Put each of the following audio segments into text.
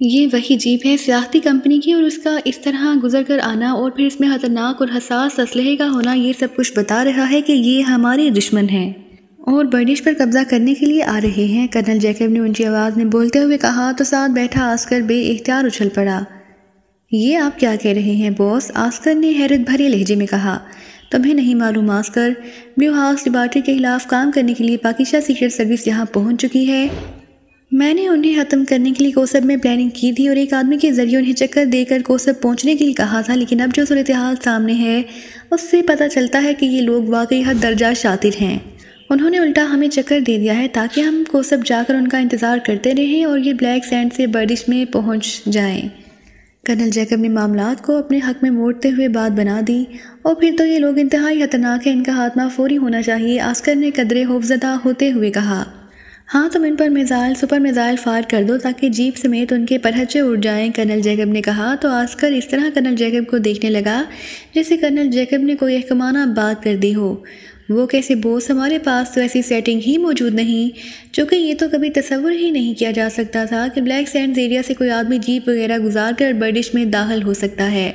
ये वही जीप है सियाहती कंपनी की, और उसका इस तरह गुजर कर आना और फिर इसमें खतरनाक और हसास असलहे का होना, ये सब कुछ बता रहा है कि ये हमारे दुश्मन हैं और बर्डिश पर कब्जा करने के लिए आ रहे हैं। कर्नल जैकब ने ऊंची आवाज़ में बोलते हुए कहा तो साथ बैठा आस्कर बेइख्तियार उछल पड़ा। ये आप क्या कह रहे हैं बॉस? आस्कर ने हैरत भरे लहजे में कहा। तुम्हें नहीं मालूम आस्कर, ब्लू हाउस लेबॉरेटरी के खिलाफ काम करने के लिए पाकिस्तान सीक्रेट सर्विस यहाँ पहुँच चुकी है। मैंने उन्हें ख़त्म करने के लिए कोसब में प्लानिंग की थी और एक आदमी के जरिए उन्हें चक्कर देकर कोसब पहुंचने के लिए कहा था, लेकिन अब जो सूरत हाल सामने है उससे पता चलता है कि ये लोग वाकई हद दर्जा शातिर हैं। उन्होंने उल्टा हमें चक्कर दे दिया है ताकि हम कोसब जाकर उनका इंतज़ार करते रहें और ये ब्लैक सैंड से बर्डिश में पहुंच जाएं। कर्नल जैकब ने मामलात को अपने हक में मोड़ते हुए बात बना दी। और फिर तो ये लोग इंतहाई खतरनाक है, इनका खात्मा फौरी होना चाहिए, आस्कर ने कदरे खौफजदा होते हुए कहा। हाँ, तुम इन पर मिसाइल सुपर मिसाइल फायर कर दो ताकि जीप समेत उनके परहचे उड़ जाएं, कर्नल जैकब ने कहा। तो आस्कर इस तरह कर्नल जैकब को देखने लगा जैसे कर्नल जैकब ने कोई अहकमाना बात कर दी हो। वो कैसे बॉस, हमारे पास तो ऐसी सेटिंग ही मौजूद नहीं, चूँकि ये तो कभी तस्वुर ही नहीं किया जा सकता था कि ब्लैक सैंड्स एरिया से कोई आदमी जीप वगैरह गुजार कर बर्डिश में दाखिल हो सकता है।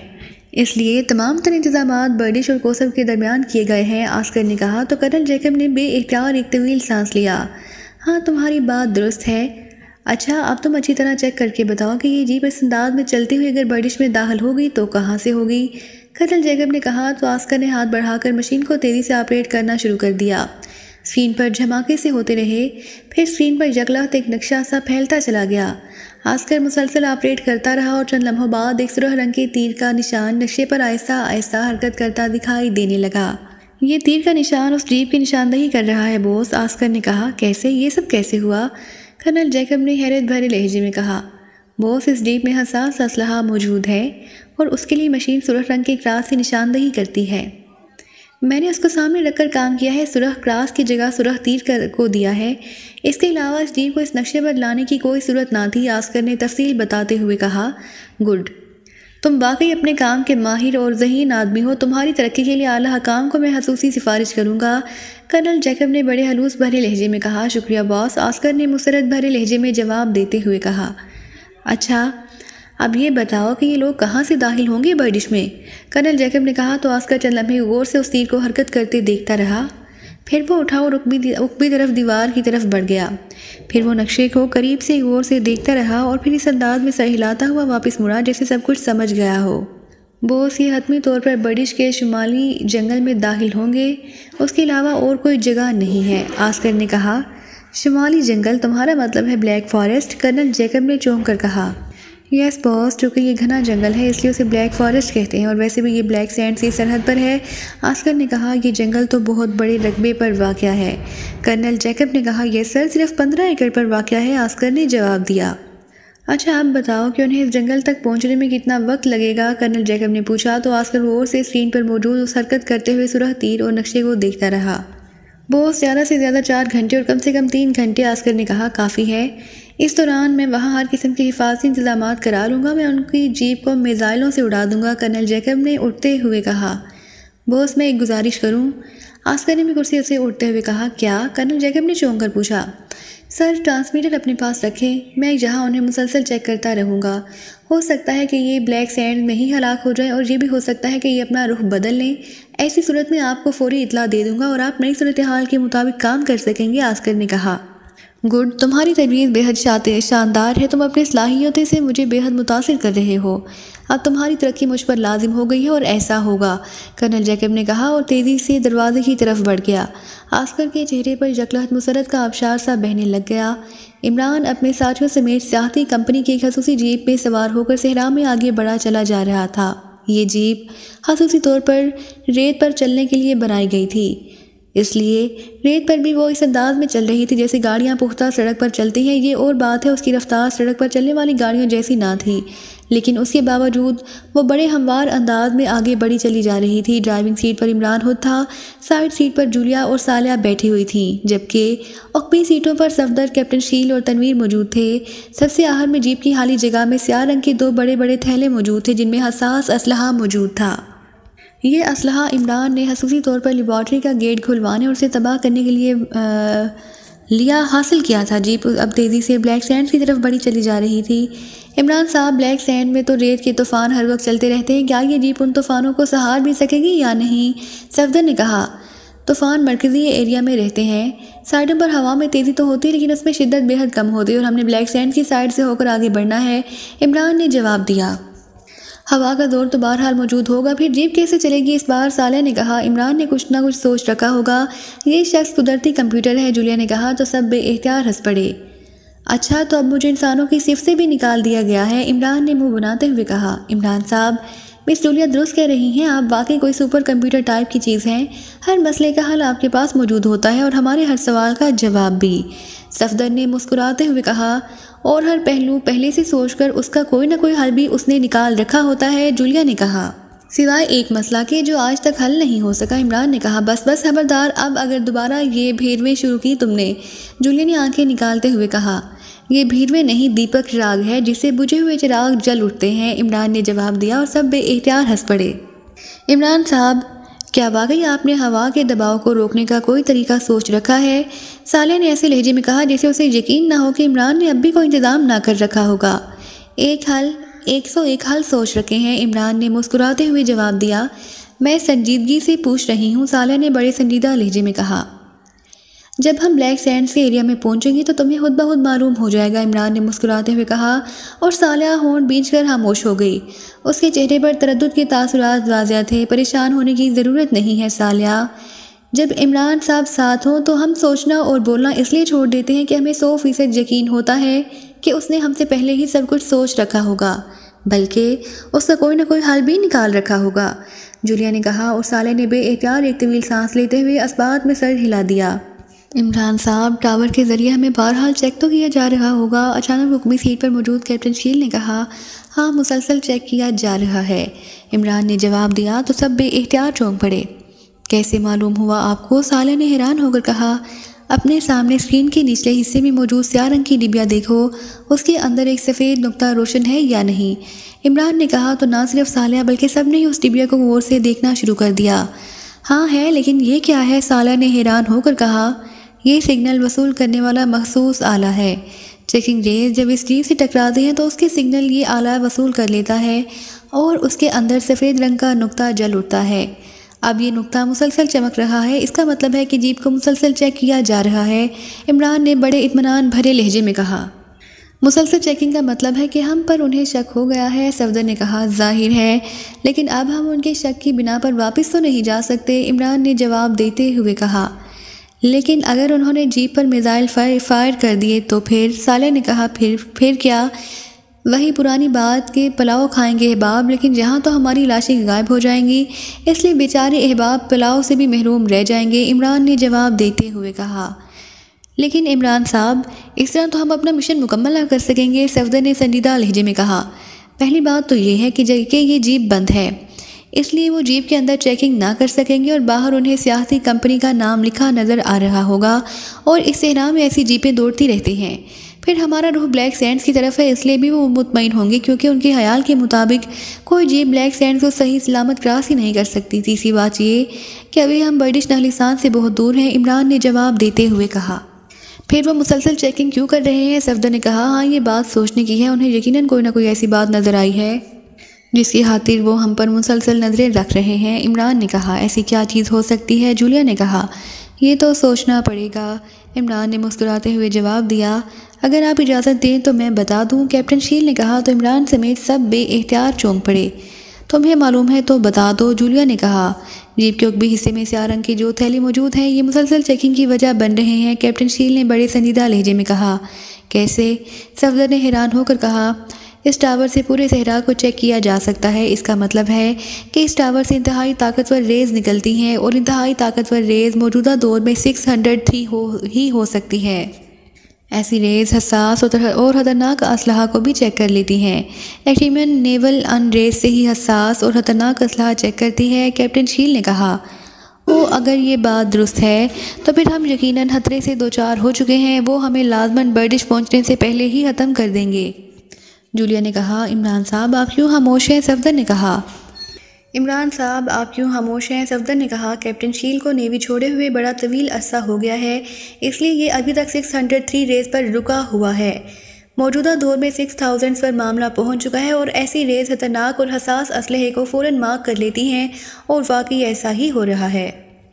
इसलिए तमाम तर इंतजामात बर्डिश और कोसब के दरमियान किए गए हैं, आस्कर ने कहा। तो कर्नल जैकब ने बेइख्तियार एक तवील सांस लिया। हाँ, तुम्हारी बात दुरुस्त है। अच्छा, अब तुम अच्छी तरह चेक करके बताओ कि ये जीप इस अंदाज में चलती हुई अगर बर्डिश में दाखिल हो गई तो कहाँ से होगी, कर्नल जैकब ने कहा। तो आस्कर ने हाथ बढ़ाकर मशीन को तेज़ी से ऑपरेट करना शुरू कर दिया। स्क्रीन पर झमाके से होते रहे, फिर स्क्रीन पर यकलहत एक नक्शा सा फैलता चला गया। आस्कर मुसलसल ऑपरेट करता रहा और चंद लम्हों बाद एक सुरह रंग के तीर का निशान नक्शे पर आहिस्ता आहिस्ता हरकत करता दिखाई देने लगा। ये तीर का निशान उस जीप की निशानदही कर रहा है बॉस, आस्कर ने कहा। कैसे? ये सब कैसे हुआ? कर्नल जैकब ने हैरत भरे लहजे में कहा। बॉस, इस जीप में हसास असलहा मौजूद है और उसके लिए मशीन सुरख रंग के क्रास की निशानदही करती है। मैंने उसको सामने रखकर काम किया है, सुरख क्रास की जगह सुरख तीर को दिया है। इसके अलावा इस जीप को इस नक्शे पर लाने की कोई सूरत ना थी, आस्कर ने तफसील बताते हुए कहा। गुड, तुम वाकई अपने काम के माहिर और ज़हीन आदमी हो। तुम्हारी तरक्की के लिए आला हकाम को मैं खसूसी सिफारिश करूँगा, कर्नल जैकब ने बड़े हलूस भरे लहजे में कहा। शुक्रिया बॉस, आस्कर ने मुसरत भरे लहजे में जवाब देते हुए कहा। अच्छा, अब ये बताओ कि ये लोग कहाँ से दाखिल होंगे बर्डिश में, कर्नल जैकब ने कहा। तो आस्कर चंद लम्हे गौर से उस तीर को हरकत करते देखता रहा। फिर वो उठा और उकबी तरफ दीवार की तरफ बढ़ गया। फिर वो नक्शे को करीब से गौर से देखता रहा और फिर इस अंदाज में सर हिलाता हुआ वापस मुड़ा जैसे सब कुछ समझ गया हो। बॉस, ये हतमी तौर पर बर्डिश के शुमाली जंगल में दाखिल होंगे, उसके अलावा और कोई जगह नहीं है, आस्कर ने कहा। शुमाली जंगल? तुम्हारा मतलब है ब्लैक फॉरेस्ट, कर्नल जैकब ने चौंक कर कहा। यस बॉस, चूँकि ये घना जंगल है इसलिए उसे ब्लैक फॉरेस्ट कहते हैं और वैसे भी ये ब्लैक सैंड से सरहद पर है, आस्कर ने कहा। ये जंगल तो बहुत बड़े रकबे पर वाक़या है, कर्नल जैकब ने कहा। यस सर, सिर्फ 15 एकड़ पर वाक़या है, आस्कर ने जवाब दिया। अच्छा, अब बताओ कि उन्हें इस जंगल तक पहुंचने में कितना वक्त लगेगा, कर्नल जैकब ने पूछा। तो आस्कर गौर से स्क्रीन पर मौजूद उस हरकत करते हुए सुरह तीर और नक्शे को देखता रहा। बॉस, ज़्यादा से ज़्यादा 4 घंटे और कम से कम 3 घंटे, आस्कर ने कहा। काफ़ी है। इस दौरान मैं वहाँ हर किस्म के हिफाजती इंतजामात करा लूँगा, मैं उनकी जीप को मिसाइलों से उड़ा दूँगा, कर्नल जैकब ने उठते हुए कहा। बॉस, मैं एक गुजारिश करूँ, आस्कर ने भी कुर्सी से उठते हुए कहा। क्या? कर्नल जैकब ने चौंक कर पूछा। सर, ट्रांसमीटर अपने पास रखें, मैं यहाँ उन्हें मुसलसल चेक करता रहूँगा। हो सकता है कि ये ब्लैक सैंड में ही हलाक हो जाए और ये भी हो सकता है कि ये अपना रुख बदल लें। ऐसी सूरत में आपको फौरी इतला दे दूँगा और आप नई सूरत हाल के मुताबिक काम कर सकेंगे, आस्कर ने कहा। गुड, तुम्हारी तरबियत बेहद शानदार है, तुम अपनी सलाहियतों से मुझे बेहद मुतासिर कर रहे हो। अब तुम्हारी तरक्की मुझ पर लाजिम हो गई है और ऐसा होगा, कर्नल जैकब ने कहा और तेज़ी से दरवाजे की तरफ बढ़ गया। आस्कर के चेहरे पर यकलहत मुसरत का आबशार सा बहने लग गया। इमरान अपने साथियों समेत सियाहती कंपनी की खसूसी जीप में सवार होकर सहरा में आगे बढ़ा चला जा रहा था। ये जीप खसूसी तौर पर रेत पर चलने के लिए बनाई गई थी, इसलिए रेत पर भी वो इस अंदाज में चल रही थी जैसे गाड़ियां पुख्ता सड़क पर चलती हैं। ये और बात है, उसकी रफ्तार सड़क पर चलने वाली गाड़ियों जैसी ना थी, लेकिन उसके बावजूद वो बड़े हमवार अंदाज में आगे बढ़ी चली जा रही थी। ड्राइविंग सीट पर इमरान खुद था, साइड सीट पर जूलिया और सालिया बैठी हुई थी, जबकि अकबी सीटों पर सफदर, कैप्टन शील और तनवीर मौजूद थे। सबसे आहर में जीप की खाली जगह में स्याह रंग के 2 बड़े बड़े थैले मौजूद थे जिनमें हसास असलहा मौजूद था। ये असलहा इमरान ने खसूसी तौर पर लेबॉर्ट्री का गेट खुलवाने और उसे तबाह करने के लिए लिया हासिल किया था। जीप अब तेज़ी से ब्लैक सैंड की तरफ बढ़ी चली जा रही थी। इमरान साहब, ब्लैक सैंड में तो रेत के तूफ़ान हर वक्त चलते रहते हैं, क्या ये जीप उन तूफ़ानों को सहार भी सकेगी या नहीं? सफदर ने कहा, तूफ़ान मरकज़ी एरिया में रहते हैं, साइडों पर हवा में तेज़ी तो होती है लेकिन उसमें शिद्दत बेहद कम होती है और हमने ब्लैक सैंड की साइड से होकर आगे बढ़ना है। इमरान ने जवाब दिया। हवा का जोर तो बहरहाल मौजूद होगा, फिर जीप कैसे चलेगी इस बार? सालिया ने कहा। इमरान ने कुछ ना कुछ सोच रखा होगा, ये शख्स कुदरती कंप्यूटर है। जूलिया ने कहा तो सब बेएहतियात हंस पड़े। अच्छा, तो अब मुझे इंसानों की सिफ से भी निकाल दिया गया है, इमरान ने मुंह बनाते हुए कहा। इमरान साहब, मिस जूलिया दुरुस्त कह रही हैं, आप वाकई कोई सुपर कंप्यूटर टाइप की चीज़ हैं। हर मसले का हल आपके पास मौजूद होता है और हमारे हर सवाल का जवाब भी, सफदर ने मुस्कुराते हुए कहा। और हर पहलू पहले से सोचकर उसका कोई ना कोई हल भी उसने निकाल रखा होता है, जूलिया ने कहा। सिवाय एक मसला के जो आज तक हल नहीं हो सका, इमरान ने कहा। बस बस खबरदार, अब अगर दोबारा ये भेदवें शुरू की तुमने, जूलिया ने आंखें निकालते हुए कहा। ये भीड़वें नहीं, दीपक चिराग है, जिससे बुझे हुए चिराग जल उठते हैं, इमरान ने जवाब दिया और सब बेएहतियात हंस पड़े। इमरान साहब, क्या वाकई आपने हवा के दबाव को रोकने का कोई तरीका सोच रखा है? सालिया ने ऐसे लहजे में कहा जैसे उसे यकीन ना हो कि इमरान ने अब भी कोई इंतज़ाम ना कर रखा होगा। 101 हल सोच रखे हैं, इमरान ने मुस्कुराते हुए जवाब दिया। मैं संजीदगी से पूछ रही हूँ, सालिया ने बड़े संजीदा लहजे में कहा। जब हम ब्लैक सैंड के एरिया में पहुंचेंगे तो तुम्हें खुद ब खुद मालूम हो जाएगा, इमरान ने मुस्कुराते हुए कहा। और सालिया होंठ बींचकर खामोश हो गई। उसके चेहरे पर तरद्दुद के तासुरात वाज़िह थे। परेशान होने की ज़रूरत नहीं है सालिया, जब इमरान साहब साथ हों तो हम सोचना और बोलना इसलिए छोड़ देते हैं कि हमें 100% यकीन होता है कि उसने हमसे पहले ही सब कुछ सोच रखा होगा, बल्कि उसका कोई ना कोई हल भी निकाल रखा होगा, जूलिया ने कहा। और सालिया ने बेएहतियात एक तवील सांस लेते हुए अस्बात में सर हिला दिया। इमरान साहब, टावर के ज़रिए हमें बहरहाल चेक तो किया जा रहा होगा, अचानक हुक्मी सीट पर मौजूद कैप्टन शील ने कहा। हाँ, मुसलसल चेक किया जा रहा है, इमरान ने जवाब दिया। तो सब बेएहतियात चौंक पड़े। कैसे मालूम हुआ आपको? सालिया ने हैरान होकर कहा। अपने सामने स्क्रीन के निचले हिस्से में मौजूद स्याह रंग की डिबिया देखो, उसके अंदर एक सफ़ेद नुक्ता रोशन है या नहीं, इमरान ने कहा। तो ना सिर्फ सालिया बल्कि सब ने उस डिबिया को गौर से देखना शुरू कर दिया। हाँ है, लेकिन ये क्या है? सालिया ने हैरान होकर कहा। ये सिग्नल वसूल करने वाला मखसूस आला है। चेकिंग रेज जब इस चीज़ से टकराते हैं तो उसके सिग्नल ये आला वसूल कर लेता है और उसके अंदर सफ़ेद रंग का नुक्ता जल उठता है। अब ये नुक्ता मुसलसल चमक रहा है, इसका मतलब है कि जीप को मुसलसल चेक किया जा रहा है, इमरान ने बड़े इत्मीनान भरे लहजे में कहा। मुसलसल चेकिंग का मतलब है कि हम पर उन्हें शक हो गया है, सफदर ने कहा। जाहिर है, लेकिन अब हम उनके शक की बिना पर वापस तो नहीं जा सकते, इमरान ने जवाब देते हुए कहा। लेकिन अगर उन्होंने जीप पर मिसाइल फायर कर दिए तो फिर? सालिया ने कहा। फिर क्या? वही पुरानी बात कि पुलाव खाएंगे अहबाब, लेकिन यहाँ तो हमारी लाशें गायब हो जाएंगी, इसलिए बेचारे अहबाब पुलाव से भी महरूम रह जाएंगे, इमरान ने जवाब देते हुए कहा। लेकिन इमरान साहब, इस तरह तो हम अपना मिशन मुकम्मल ना कर सकेंगे, सफदर ने संजीदा लहजे में कहा। पहली बात तो ये है कि ये जीप बंद है, इसलिए वो जीप के अंदर चेकिंग ना कर सकेंगे और बाहर उन्हें सियासी कंपनी का नाम लिखा नज़र आ रहा होगा और इस सहरा में ऐसी जीपें दौड़ती रहती हैं। फिर हमारा रुख ब्लैक सैंड्स की तरफ है, इसलिए भी वो मुतमईन होंगे क्योंकि उनके ख्याल के मुताबिक कोई जीप ब्लैक सैंड्स को सही सलामत क्रॉस ही नहीं कर सकती। तीसरी बात ये कि अभी हम बर्डिश नहलिसान से बहुत दूर हैं, इमरान ने जवाब देते हुए कहा। फिर वो मुसलसल चेकिंग क्यों कर रहे हैं? सफदर ने कहा। हाँ, ये बात सोचने की है, उन्हें यकीनन कोई ना कोई ऐसी बात नज़र आई है जिसकी खातिर वो हम पर मुसलसल नज़रें रख रहे हैं, इमरान ने कहा। ऐसी क्या चीज़ हो सकती है? जूलिया ने कहा। ये तो सोचना पड़ेगा, इमरान ने मुस्कुराते हुए जवाब दिया। अगर आप इजाज़त दें तो मैं बता दूं, कैप्टन शील ने कहा। तो इमरान समेत सब बेएहतियात चौंक पड़े। तुम्हें मालूम है तो बता दो, जूलिया ने कहा। जीप के उकबी हिस्से में स्याह रंग की जो थैली मौजूद है ये मुसलसल चेकिंग की वजह बन रहे हैं, कैप्टन शील ने बड़े संजीदा लहजे में कहा। कैसे? सफदर ने हैरान होकर कहा। इस टावर से पूरे सहरा को चेक किया जा सकता है, इसका मतलब है कि इस टावर से इंतहाई ताकतवर रेज़ निकलती हैं और इंतहाई ताकतवर रेज़ मौजूदा दौर में 603 हो सकती है। ऐसी रेज़ हसास और ख़तरनाक असलहा को भी चेक कर लेती हैं। एक्टिमन नेवल अन रेज़ से ही हसास और ख़तरनाक असलहा चेक करती है, कैप्टन शील ने कहा। वो अगर ये बात दुरुस्त है तो फिर हम यकीनन खतरे से दो चार हो चुके हैं, वो हमें लाजमन बर्डिश पहुँचने से पहले ही ख़त्म कर देंगे, जूलिया ने कहा। इमरान साहब, आप क्यों खामोश हैं? सफदर ने कहा। इमरान साहब आप क्यों खामोश हैं? सफदर ने कहा। कैप्टन शील को नेवी छोड़े हुए बड़ा तवील अरसा हो गया है, इसलिए ये अभी तक 603 रेस पर रुका हुआ है। मौजूदा दौर में 6000 पर मामला पहुंच चुका है और ऐसी रेस खतरनाक और हसास असलहे को फ़ौरन मार्क कर लेती हैं और वाकई ऐसा ही हो रहा है।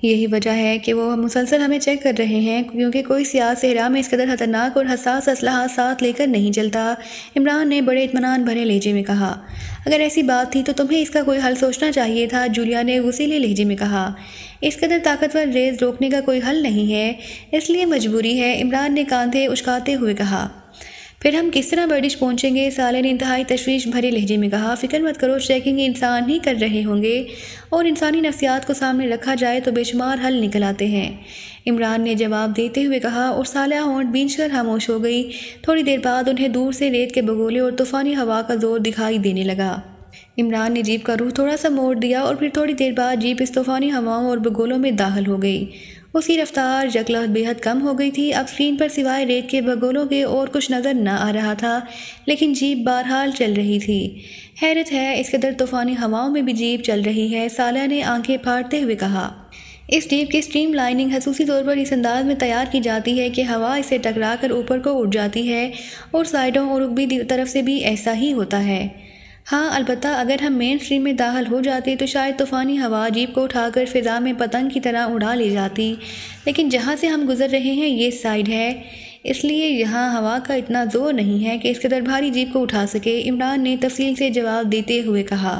यही वजह है कि वो मुसलसल हमें चेक कर रहे हैं, क्योंकि कोई सियाह सहरा में इस कदर खतरनाक और हसास असलहा साथ लेकर नहीं चलता। इमरान ने बड़े इत्मीनान भरे लहजे में कहा। अगर ऐसी बात थी तो तुम्हें इसका कोई हल सोचना चाहिए था, जूलिया ने गुस्सीले लहजे में कहा। इस कदर ताकतवर रेस रोकने का कोई हल नहीं है, इसलिए मजबूरी है, इमरान ने कांधे उचकाते हुए कहा। फिर हम किस तरह बर्डिश पहुंचेंगे? साले ने इंतहाई तशवीश भरे लहजे में कहा। फिक्र मत करो, चेकिंग इंसान ही कर रहे होंगे और इंसानी नफ्सियात को सामने रखा जाए तो बेशुमार हल निकल आते हैं, इमरान ने जवाब देते हुए कहा और सालिया होंठ भींचकर खामोश हो गई। थोड़ी देर बाद उन्हें दूर से रेत के बगोले और तूफानी हवा का जोर दिखाई देने लगा। इमरान ने जीप का रुख थोड़ा सा मोड़ दिया और फिर थोड़ी देर बाद जीप इस तूफानी हवाओं और बगोलों में दाखिल हो गई। उसकी रफ्तार यकलहत बेहद कम हो गई थी। अब स्क्रीन पर सिवाय रेत के भगोलों के और कुछ नज़र न आ रहा था, लेकिन जीप बहरहाल चल रही थी। हैरत है, इस कदर तूफानी हवाओं में भी जीप चल रही है, सालिया ने आंखें फाड़ते हुए कहा। इस जीप की स्ट्रीम लाइनिंग खसूसी तौर पर इस अंदाज में तैयार की जाती है कि हवा इसे टकरा कर ऊपर को उड़ जाती है और साइडों और ऊपरी तरफ से भी ऐसा ही होता है। हाँ, अलबत्ता अगर हम मेन स्ट्रीम में दाखिल हो जाते तो शायद तूफ़ानी हवा जीप को उठाकर फ़िज़ा में पतंग की तरह उड़ा ले जाती, लेकिन जहाँ से हम गुज़र रहे हैं ये साइड है, इसलिए यहाँ हवा का इतना ज़ोर नहीं है कि इस कदर भारी जीप को उठा सके, इमरान ने तफसील से जवाब देते हुए कहा।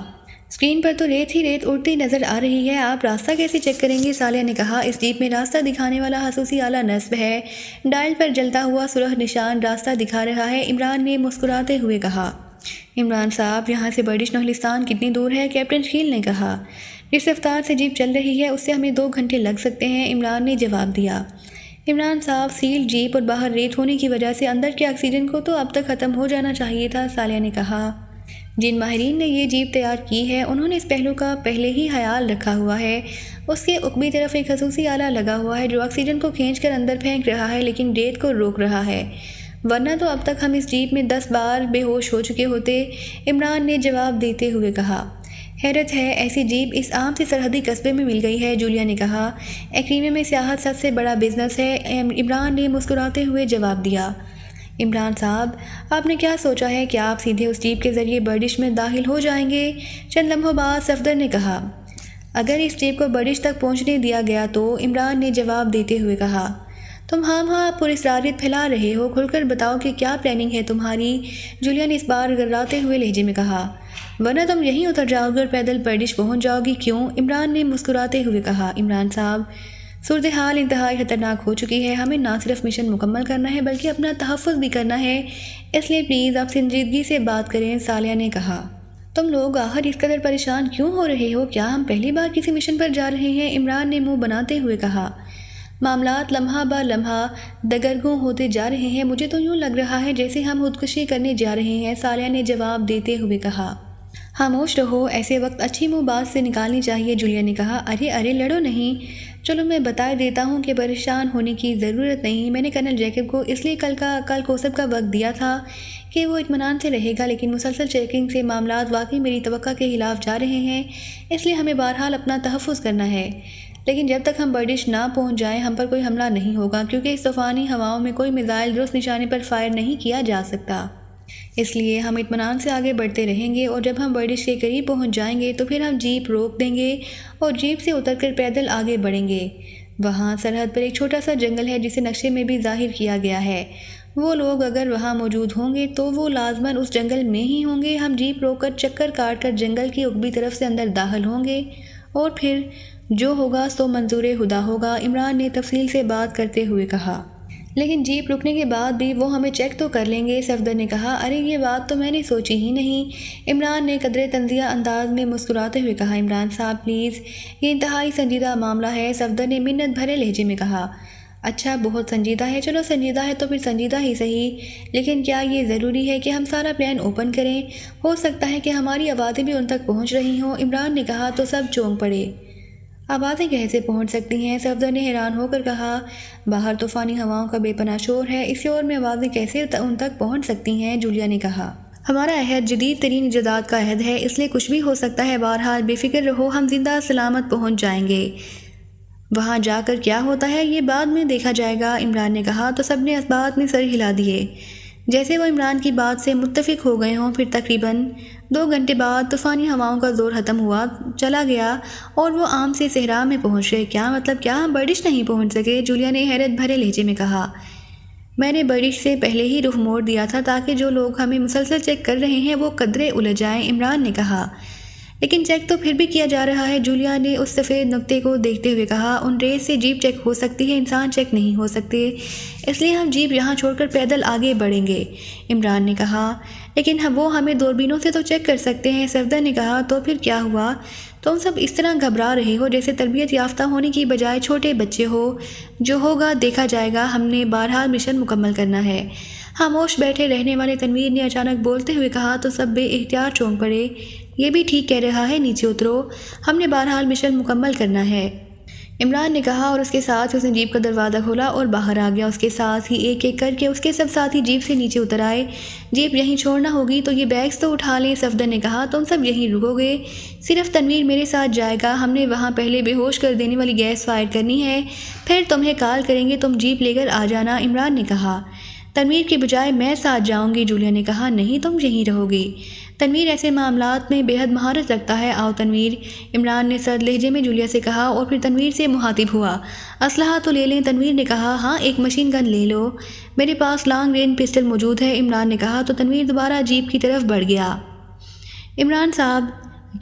स्क्रीन पर तो रेत ही रेत उड़ती नज़र आ रही है, आप रास्ता कैसे चेक करेंगे? सालिया ने कहा। इस जीप में रास्ता दिखाने वाला खसूसी आला नस्ब है, डायल पर जलता हुआ सुरख निशान रास्ता दिखा रहा है, इमरान ने मुस्कुराते हुए कहा। इमरान साहब, यहाँ से बर्डिश नहलिस्तान कितनी दूर है? कैप्टन शील ने कहा। जिस रफ्तार से जीप चल रही है उससे हमें 2 घंटे लग सकते हैं, इमरान ने जवाब दिया। इमरान साहब, सील जीप और बाहर रेत होने की वजह से अंदर के ऑक्सीजन को तो अब तक ख़त्म हो जाना चाहिए था, सालिया ने कहा। जिन माहिरीन ने ये जीप तैयार की है उन्होंने इस पहलू का पहले ही ख्याल रखा हुआ है। उसके ऊपरी तरफ एक खसूसी आला लगा हुआ है जो ऑक्सीजन को खींचकर अंदर फेंक रहा है, लेकिन रेत को रोक रहा है, वरना तो अब तक हम इस जीप में 10 बार बेहोश हो चुके होते, इमरान ने जवाब देते हुए कहा। हैरत है, ऐसी जीप इस आम से सरहदी कस्बे में मिल गई है, जूलिया ने कहा। एक्रीमे में सियाहत सबसे बड़ा बिजनेस है, इमरान ने मुस्कुराते हुए जवाब दिया। इमरान साहब, आपने क्या सोचा है कि आप सीधे उस जीप के ज़रिए बर्डिश में दाखिल हो जाएंगे? चंद लम्हों बाद सफदर ने कहा। अगर इस जीप को बर्डिश तक पहुँचने दिया गया तो, इमरान ने जवाब देते हुए कहा। तुम हाँ पुरस्रारियत फैला रहे हो, खुलकर बताओ कि क्या प्लानिंग है तुम्हारी? जूलिया ने इस बार गर्राते हुए लहजे में कहा। वरना तुम यहीं उतर जाओगे और पैदल बर्डिश पहुंच जाओगी, क्यों? इमरान ने मुस्कुराते हुए कहा। इमरान साहब, सूरत हाल इंतहाई खतरनाक हो चुकी है, हमें ना सिर्फ मिशन मुकम्मल करना है बल्कि अपना तहफ़्फ़ुज़ भी करना है, इसलिए प्लीज़ आप संजीदगी से बात करें, सालिया ने कहा। तुम लोग आखिर इस कदर परेशान क्यों हो रहे हो? क्या हम पहली बार किसी मिशन पर जा रहे हैं? इमरान ने मुँह बनाते हुए कहा। मामलात लम्हा ब लम्हा दगरगू होते जा रहे हैं, मुझे तो यूँ लग रहा है जैसे हम खुदकुशी करने जा रहे हैं, सालिया ने जवाब देते हुए कहा। खामोश रहो, ऐसे वक्त अच्छी मुँह बात से निकालनी चाहिए, जूलिया ने कहा। अरे लड़ो नहीं, चलो मैं बता देता हूँ कि परेशान होने की ज़रूरत नहीं। मैंने कर्नल जैकब को इसलिए कल कोसब का वक्त दिया था कि वो इत्मीनान से रहेगा, लेकिन मुसलसल चेकिंग से मामलात वाकई मेरी तवक्का के खिलाफ जा रहे हैं, इसलिए हमें बहरहाल अपना तहफ़्फ़ुज़ करना है। लेकिन जब तक हम बर्डिश ना पहुंच जाएं हम पर कोई हमला नहीं होगा, क्योंकि इस तूफ़ानी हवाओं में कोई मिसाइल दुरुस्त निशाने पर फायर नहीं किया जा सकता। इसलिए हम इत्मीनान से आगे बढ़ते रहेंगे और जब हम बर्डिश के करीब पहुंच जाएंगे तो फिर हम जीप रोक देंगे और जीप से उतरकर पैदल आगे बढ़ेंगे। वहाँ सरहद पर एक छोटा सा जंगल है जिसे नक्शे में भी जाहिर किया गया है। वो लोग अगर वहाँ मौजूद होंगे तो वो लाजमन उस जंगल में ही होंगे। हम जीप रोक कर चक्कर काट कर जंगल की ऊपरी तरफ से अंदर दाखिल होंगे और फिर जो होगा सो मंजूर खुदा होगा, इमरान ने तफसील से बात करते हुए कहा। लेकिन जीप रुकने के बाद भी वो हमें चेक तो कर लेंगे, सफदर ने कहा। अरे ये बात तो मैंने सोची ही नहीं, इमरान ने कदरे तंजिया अंदाज में मुस्कुराते हुए कहा। इमरान साहब प्लीज़, ये इंतहाई संजीदा मामला है, सफदर ने मिन्नत भरे लहजे में कहा। अच्छा, बहुत संजीदा है, चलो संजीदा है तो फिर संजीदा ही सही, लेकिन क्या ये ज़रूरी है कि हम सारा प्लान ओपन करें? हो सकता है कि हमारी आवाज़ें भी उन तक पहुँच रही हों, इमरान ने कहा तो सब चौंक पड़े। आवाज़ें कैसे पहुंच सकती हैं? सफदर ने हैरान होकर कहा। बाहर तूफ़ानी हवाओं का बेपनाह शोर है, इस शोर में आवाज़ें कैसे उन तक पहुंच सकती हैं? जूलिया ने कहा। हमारा अहद जदीद तरीन इजादात का अहद है, इसलिए कुछ भी हो सकता है। बहरहाल बेफिक्र रहो, हम जिंदा सलामत पहुँच जाएंगे। वहाँ जाकर क्या होता है ये बाद में देखा जाएगा, इमरान ने कहा तो सब ने इस बात में सर हिला दिए जैसे वो इमरान की बात से मुत्तफिक हो गए हों। फिर तकरीबन 2 घंटे बाद तूफ़ानी हवाओं का ज़ोर ख़त्म हुआ चला गया और वो आम से सहरा में पहुँच गए। क्या मतलब, क्या हम बर्डिश नहीं पहुँच सके? जूलिया ने हैरत भरे लहजे में कहा। मैंने बर्डिश से पहले ही रुख मोड़ दिया था ताकि जो लोग हमें मुसलसल चेक कर रहे हैं वो कदरे उलझ जाएं, इमरान ने कहा। लेकिन चेक तो फिर भी किया जा रहा है, जूलिया ने उस सफ़ेद नुक्ते को देखते हुए कहा। उन रेस से जीप चेक हो सकती है, इंसान चेक नहीं हो सकते, इसलिए हम जीप यहाँ छोड़कर पैदल आगे बढ़ेंगे, इमरान ने कहा। लेकिन वो हमें दूरबीनों से तो चेक कर सकते हैं, सफदर ने कहा। तो फिर क्या हुआ? तुम सब इस तरह घबरा रहे हो जैसे तरबियत याफ्ता होने की बजाय छोटे बच्चे हो। जो होगा देखा जाएगा, हमने बहरहाल मिशन मुकम्मल करना है। खामोश बैठे रहने वाले तनवीर ने अचानक बोलते हुए कहा तो सब बेइख्तियार चौंक पड़े। ये भी ठीक कह रहा है, नीचे उतरो, हमने बहरहाल मिशन मुकम्मल करना है, इमरान ने कहा। और उसके साथ उसने जीप का दरवाज़ा खोला और बाहर आ गया। उसके साथ ही एक एक करके उसके सब साथी जीप से नीचे उतर आए। जीप यहीं छोड़ना होगी तो ये बैग्स तो उठा लें, सफदर ने कहा। तुम सब यहीं रुकोगे, सिर्फ तनवीर मेरे साथ जाएगा। हमने वहाँ पहले बेहोश कर देने वाली गैस फायर करनी है, फिर तुम्हें कॉल करेंगे, तुम जीप लेकर आ जाना, इमरान ने कहा। तनवीर के बजाय मैं साथ जाऊंगी, जूलिया ने कहा। नहीं, तुम यहीं रहोगी, तनवीर ऐसे मामलात में बेहद महारत रखता है। आओ तनवीर, इमरान ने सर्द लहजे में जूलिया से कहा और फिर तनवीर से मुहातिब हुआ। असलहा तो ले लें, तनवीर ने कहा। हाँ, एक मशीन गन ले लो, मेरे पास लॉन्ग रेंज पिस्टल मौजूद है, इमरान ने कहा। तो तनवीर दोबारा जीप की तरफ बढ़ गया। इमरान साहब,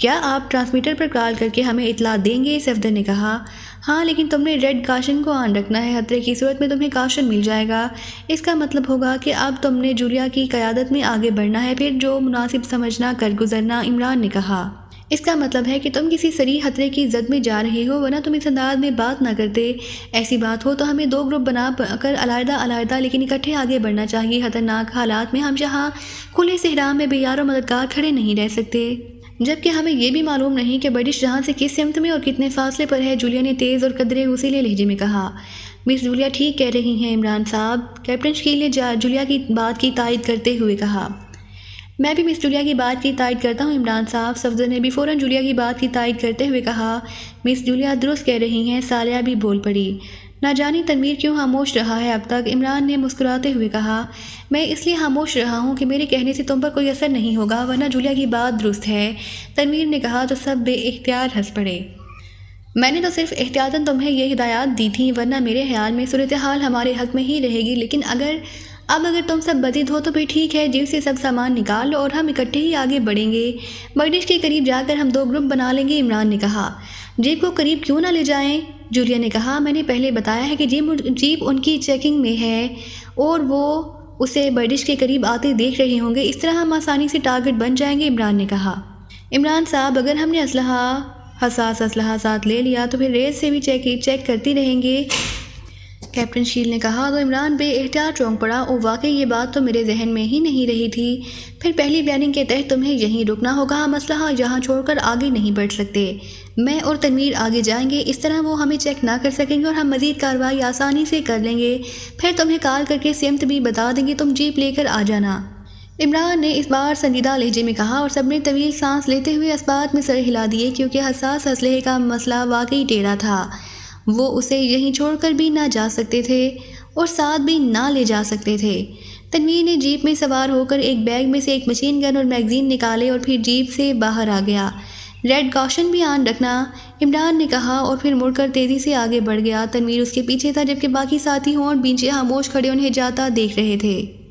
क्या आप ट्रांसमीटर पर कॉल करके हमें इतला देंगे, सफदर ने कहा। हाँ, लेकिन तुमने रेड काशन को ऑन रखना है, खतरे की सूरत में तुम्हें काशन मिल जाएगा। इसका मतलब होगा कि अब तुमने जूलिया की क़यादत में आगे बढ़ना है, फिर जो मुनासिब समझना कर गुजरना, इमरान ने कहा। इसका मतलब है कि तुम किसी सरी खतरे की जद में जा रहे हो, वरना तुम इस अंदाज में बात ना करते। ऐसी बात हो तो हमें 2 ग्रुप बना कर अलग-अलग लेकिन इकट्ठे आगे बढ़ना चाहिए। खतरनाक हालात में हम जहाँ खुले सहरा में बेयारो मददगार खड़े नहीं रह सकते, जबकि हमें यह भी मालूम नहीं कि बर्डिश जहाँ से किस सिमत में और कितने फासले पर है, जूलिया ने तेज़ और कदरे गुस्सीले लहजे में कहा। मिस जूलिया ठीक कह रही हैं इमरान साहब, कैप्टन शकील ने जूलिया की बात की तायद करते हुए कहा। मैं भी मिस जूलिया की बात की तायद करता हूँ इमरान साहब, सफदर ने भी फ़ौरन जूलिया की बात की तायद करते हुए कहा। मिस जूलिया दुरुस्त कह रही हैं, सालिया भी बोल पड़ी। ना जानी तनवीर क्यों खामोश रहा है अब तक, इमरान ने मुस्कुराते हुए कहा। मैं इसलिए खामोश रहा हूँ कि मेरे कहने से तुम पर कोई असर नहीं होगा, वरना जूलिया की बात दुरुस्त है, तनवीर ने कहा। तो सब बेइख्तियार हंस पड़े। मैंने तो सिर्फ एहतियातन तुम्हें ये हिदायत दी थी, वरना मेरे ख्याल में सूरत हाल हमारे हक में ही रहेगी। लेकिन अगर तुम सब बदिद हो तो भी ठीक है, जीप से सब सामान निकाल लो और हम इकट्ठे ही आगे बढ़ेंगे। बर्डिश के करीब जाकर हम 2 ग्रुप बना लेंगे, इमरान ने कहा। जीप को करीब क्यों ना ले जाएं, जूलिया ने कहा। मैंने पहले बताया है कि जीप उनकी चेकिंग में है और वो उसे बर्डिश के करीब आते देख रहे होंगे, इस तरह हम आसानी से टारगेट बन जाएंगे, इमरान ने कहा। इमरान साहब, अगर हमने हसास असलहा साथ ले लिया तो फिर रेस से भी चेक करती रहेंगे, कैप्टन शील ने कहा। तो इमरान बेइख्तियार चौंक पड़ा। और वाकई ये बात तो मेरे जहन में ही नहीं रही थी। फिर पहली प्लानिंग के तहत तुम्हें यहीं रुकना होगा, हम असलहा यहाँ छोड़कर आगे नहीं बढ़ सकते। मैं और तनवीर आगे जाएंगे, इस तरह वो हमें चेक ना कर सकेंगे और हम मज़ीद कार्रवाई आसानी से कर लेंगे। फिर तुम्हें कॉल करके सिमत भी बता देंगे, तुम जीप लेकर आ जाना, इमरान ने इस बार संजीदा लहजे में कहा। और सबने तवील सांस लेते हुए इस बात में सर हिला दिए क्योंकि हसास असलहे का मसला वाकई टेढ़ा था। वो उसे यहीं छोड़कर भी ना जा सकते थे और साथ भी ना ले जा सकते थे। तनवीर ने जीप में सवार होकर एक बैग में से एक मशीन गन और मैगजीन निकाले और फिर जीप से बाहर आ गया। रेड कॉशन भी ऑन रखना, इमरान ने कहा और फिर मुड़कर तेज़ी से आगे बढ़ गया। तनवीर उसके पीछे था जबकि बाकी साथी होंठ बींचे खामोश खड़े उन्हें जाता देख रहे थे।